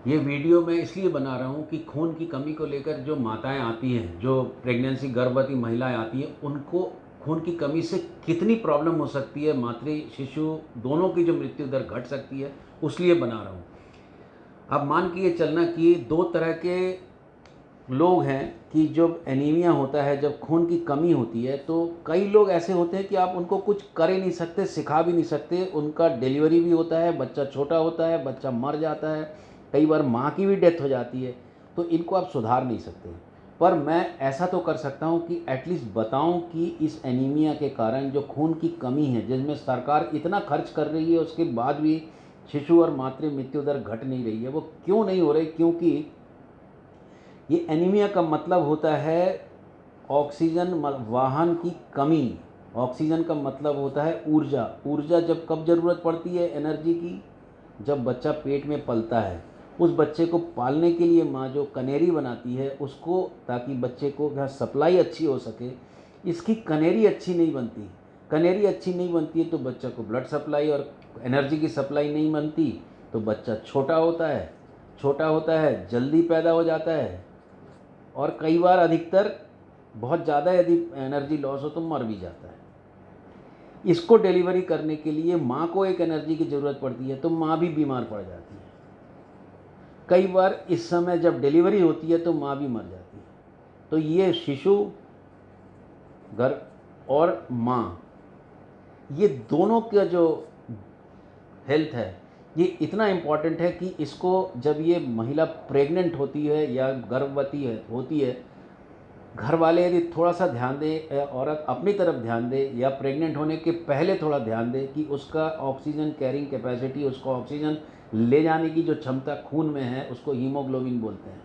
ये वीडियो मैं इसलिए बना रहा हूँ कि खून की कमी को लेकर जो माताएं आती हैं, जो प्रेगनेंसी गर्भवती महिलाएं आती हैं, उनको खून की कमी से कितनी प्रॉब्लम हो सकती है, मातृ शिशु दोनों की जो मृत्यु दर घट सकती है, उसलिए बना रहा हूँ। अब मान के ये चलना कि दो तरह के लोग हैं कि जब एनीमिया होता है, जब खून की कमी होती है, तो कई लोग ऐसे होते हैं कि आप उनको कुछ कर ही नहीं सकते, सिखा भी नहीं सकते। उनका डिलीवरी भी होता है, बच्चा छोटा होता है, बच्चा मर जाता है, कई बार माँ की भी डेथ हो जाती है, तो इनको आप सुधार नहीं सकते। पर मैं ऐसा तो कर सकता हूँ कि एटलीस्ट बताऊँ कि इस एनीमिया के कारण जो खून की कमी है, जिसमें सरकार इतना खर्च कर रही है, उसके बाद भी शिशु और मातृ मृत्यु दर घट नहीं रही है, वो क्यों नहीं हो रही? क्योंकि ये एनीमिया का मतलब होता है ऑक्सीजन वाहन की कमी। ऑक्सीजन का मतलब होता है ऊर्जा। ऊर्जा जब कब ज़रूरत पड़ती है एनर्जी की? जब बच्चा पेट में पलता है। उस बच्चे को पालने के लिए माँ जो कनेरी बनाती है उसको, ताकि बच्चे को क्या सप्लाई अच्छी हो सके, इसकी कनेरी अच्छी नहीं बनती। कनेरी अच्छी नहीं बनती है तो बच्चा को ब्लड सप्लाई और एनर्जी की सप्लाई नहीं बनती, तो बच्चा छोटा होता है। छोटा होता है, जल्दी पैदा हो जाता है, और कई बार अधिकतर बहुत ज़्यादा यदि एनर्जी लॉस हो तो मर भी जाता है। इसको डिलीवरी करने के लिए माँ को एक एनर्जी की ज़रूरत पड़ती है, तो माँ भी बीमार पड़ जाती है। कई बार इस समय जब डिलीवरी होती है तो माँ भी मर जाती है। तो ये शिशु, घर और माँ, ये दोनों का जो हेल्थ है, ये इतना इम्पॉर्टेंट है कि इसको जब ये महिला प्रेग्नेंट होती है या गर्भवती होती है, घर वाले यदि थोड़ा सा ध्यान दें, औरत अपनी तरफ ध्यान दे, या प्रेग्नेंट होने के पहले थोड़ा ध्यान दे कि उसका ऑक्सीजन कैरिंग कैपेसिटी, उसको ऑक्सीजन ले जाने की जो क्षमता खून में है, उसको हीमोग्लोबिन बोलते हैं।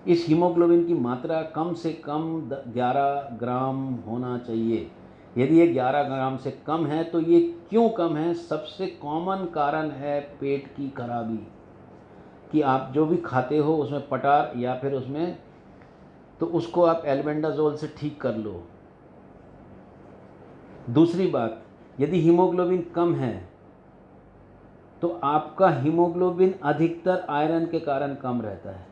इस हीमोग्लोबिन की मात्रा कम से कम 11 ग्राम होना चाहिए। यदि ये 11 ग्राम से कम है तो ये क्यों कम है? सबसे कॉमन कारण है पेट की खराबी, कि आप जो भी खाते हो उसमें पटार या फिर उसमें, तो उसको आप एल्बेंडाजोल से ठीक कर लो। दूसरी बात, यदि हीमोग्लोबिन कम है तो आपका हीमोग्लोबिन अधिकतर आयरन के कारण कम रहता है।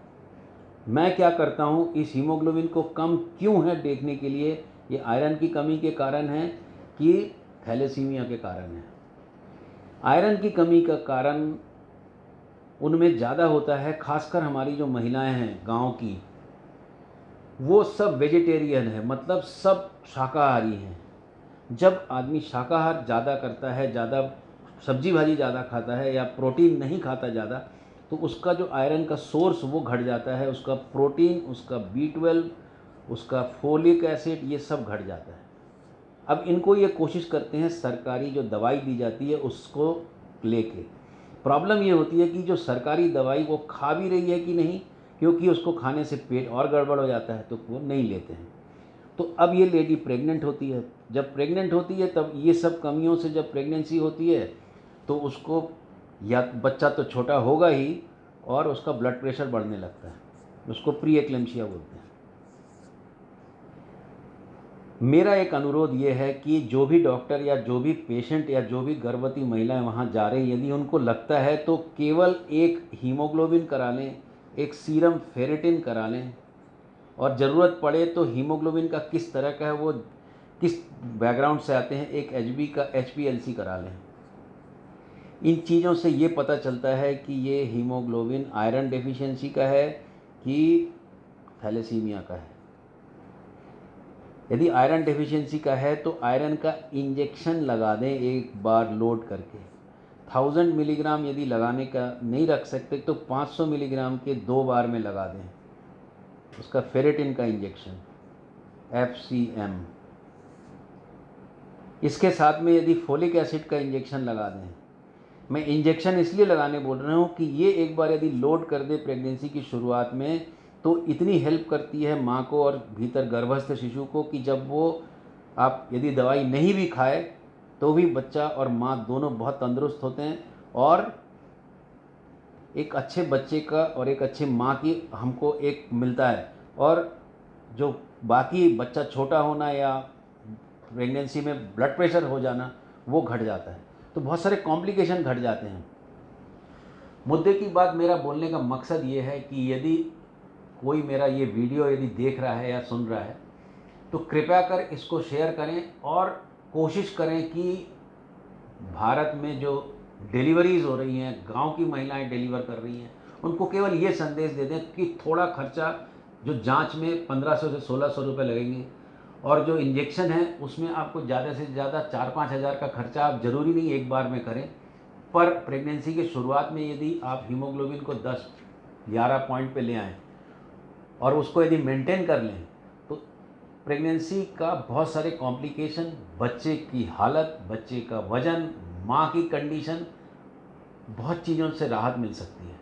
मैं क्या करता हूँ, इस हीमोग्लोबिन को कम क्यों है देखने के लिए, ये आयरन की कमी के कारण है कि थैलेसीमिया के कारण है। आयरन की कमी का कारण उनमें ज़्यादा होता है, खासकर हमारी जो महिलाएं हैं गांव की, वो सब वेजिटेरियन है, मतलब सब शाकाहारी हैं। जब आदमी शाकाहार ज़्यादा करता है, ज़्यादा सब्जी भाजी ज़्यादा खाता है या प्रोटीन नहीं खाता ज़्यादा, तो उसका जो आयरन का सोर्स वो घट जाता है, उसका प्रोटीन, उसका B12, उसका फोलिक एसिड, ये सब घट जाता है। अब इनको ये कोशिश करते हैं सरकारी जो दवाई दी जाती है उसको लेके। प्रॉब्लम ये होती है कि जो सरकारी दवाई वो खा भी रही है कि नहीं, क्योंकि उसको खाने से पेट और गड़बड़ हो जाता है, तो वो नहीं लेते हैं। तो अब ये लेडी प्रेग्नेंट होती है, जब प्रेग्नेंट होती है तब ये सब कमियों से जब प्रेगनेंसी होती है तो उसको, या बच्चा तो छोटा होगा ही, और उसका ब्लड प्रेशर बढ़ने लगता है, उसको प्री एक्लेम्सिया बोलते हैं। मेरा एक अनुरोध ये है कि जो भी डॉक्टर या जो भी पेशेंट या जो भी गर्भवती महिलाएं वहाँ जा रही हैं, यदि उनको लगता है तो केवल एक हीमोग्लोबिन करा लें, एक सीरम फेरेटिन करा लें, और ज़रूरत पड़े तो हीमोग्लोबिन का किस तरह का है, वो किस बैकग्राउंड से आते हैं, एक HB का HPLC करा लें। इन चीज़ों से ये पता चलता है कि ये हीमोग्लोबिन आयरन डेफिशिएंसी का है कि थैलेसीमिया का है। यदि आयरन डेफिशिएंसी का है तो आयरन का इंजेक्शन लगा दें एक बार लोड करके। 1000 मिलीग्राम यदि लगाने का नहीं रख सकते तो 500 मिलीग्राम के 2 बार में लगा दें, उसका फेरेटिन का इंजेक्शन, FCM। इसके साथ में यदि फोलिक एसिड का इंजेक्शन लगा दें। मैं इंजेक्शन इसलिए लगाने बोल रहा हूँ कि ये एक बार यदि लोड कर दे प्रेगनेंसी की शुरुआत में तो इतनी हेल्प करती है माँ को और भीतर गर्भस्थ शिशु को, कि जब वो, आप यदि दवाई नहीं भी खाए तो भी बच्चा और माँ दोनों बहुत तंदुरुस्त होते हैं, और एक अच्छे बच्चे का और एक अच्छे माँ की हमको एक मिलता है। और जो बाकी बच्चा छोटा होना या प्रेगनेंसी में ब्लड प्रेशर हो जाना, वो घट जाता है। तो बहुत सारे कॉम्प्लिकेशन घट जाते हैं। मुद्दे की बात मेरा बोलने का मकसद ये है कि यदि कोई मेरा ये वीडियो यदि देख रहा है या सुन रहा है तो कृपया कर इसको शेयर करें और कोशिश करें कि भारत में जो डिलीवरीज़ हो रही हैं, गांव की महिलाएं डिलीवर कर रही हैं, उनको केवल ये संदेश दे दें कि थोड़ा खर्चा जो जांच में 1500 से 1600 रुपये लगेंगे और जो इंजेक्शन है उसमें आपको ज़्यादा से ज़्यादा 4-5 हज़ार का खर्चा आप ज़रूरी नहीं एक बार में करें, पर प्रेगनेंसी के शुरुआत में यदि आप हीमोग्लोबिन को 10-11 पॉइंट पे ले आएँ और उसको यदि मेंटेन कर लें तो प्रेगनेंसी का बहुत सारे कॉम्प्लिकेशन, बच्चे की हालत, बच्चे का वज़न, माँ की कंडीशन, बहुत चीज़ों से राहत मिल सकती है।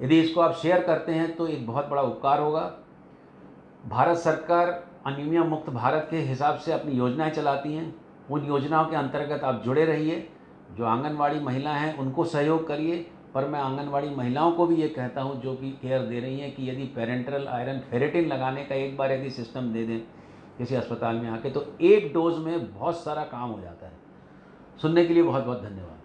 यदि इसको आप शेयर करते हैं तो एक बहुत बड़ा उपकार होगा। भारत सरकार अनीमिया मुक्त भारत के हिसाब से अपनी योजनाएं चलाती हैं, उन योजनाओं के अंतर्गत आप जुड़े रहिए। जो आंगनवाड़ी महिला हैं उनको सहयोग करिए, पर मैं आंगनवाड़ी महिलाओं को भी ये कहता हूँ जो कि केयर दे रही हैं कि यदि पेरेंटल आयरन फेरेटिन लगाने का एक बार यदि सिस्टम दे दें किसी अस्पताल में आके तो एक डोज में बहुत सारा काम हो जाता है। सुनने के लिए बहुत बहुत धन्यवाद।